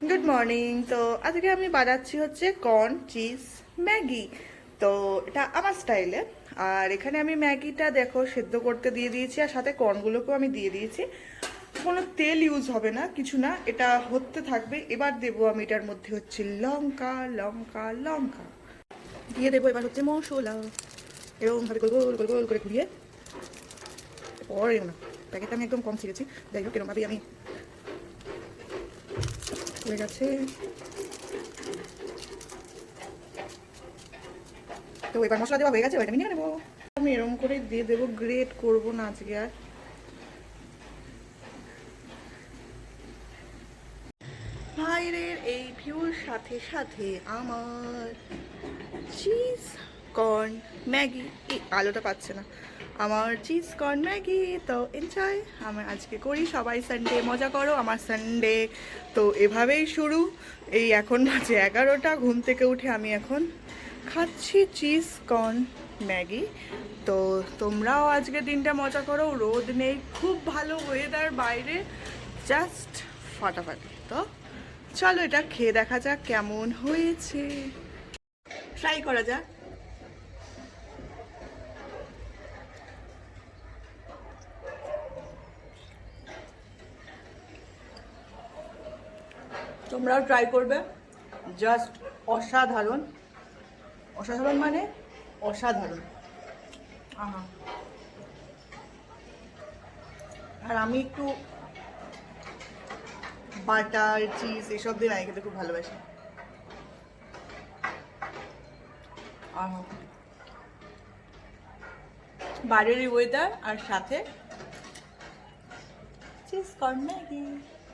Good morning. তো আজকে আমি বানাচ্ছি হচ্ছে কর্ন চিজ ম্যাগি। তো এটা আমার স্টাইলে। আর এখানে আমি ম্যাগিটা দেখো সেদ্ধ করতে দিয়ে দিয়েছি, আর সাথে কর্নগুলোকেও আমি দিয়ে দিয়েছি। কোনো তেল ইউজ হবে না, কিছু না, এটা হতে থাকবে। এবার দেবো আমি এটার মধ্যে হচ্ছে লঙ্কা লঙ্কা লঙ্কা দিয়ে দেবো। এবার হচ্ছে মশলা এরকমভাবে গোল গোল গোল গোল করে ঘুরিয়ে পরে না, প্যাকেটটা আমি একদম কম ছিঁড়েছি, যাই হোক এরকমভাবেই আমি হয়ে গেছে। তো এবার মশলা দেওয়া হয়ে গেছে, ওইটা আমি নিয়ে নেবো। আমি এরকম করে দিয়ে দেবো, গ্রেট করবো না আজকে আর। বাইরের এই ভিউর সাথে সাথে আমার চিজ কর্ন ম্যাগি, এই আলোটা পাচ্ছে না, আমার চিজ কর্ন ম্যাগি। তো এনজয়, আমি আজকে করি, সবাই সানডে মজা করো। আমার সানডে তো এভাবেই শুরু। এই এখন বাজে 11টা, ঘুম থেকে উঠে আমি এখন খাচ্ছি চিজ কর্ন ম্যাগি। তো তোমরাও আজকে দিনটা মজা করো, রোদ নেই, খুব ভালো ওয়েদার বাইরে, জাস্ট ফাটাফাটি। তো চলো এটা খেয়ে দেখা যাক কেমন হয়েছে, ট্রাই করা যাক। তোমরাও ট্রাই করবে, জাস্ট অসাধারণ। অসাধারণ মানে অসাধারণ। আহা। আর আমি একটু বাটার চিজ এসব দিয়ে ম্যাগি খেতে খুব ভালোবাসি। আহা। বাইরের ওয়েদার আর সাথে চিজ কর্ন ম্যাগি।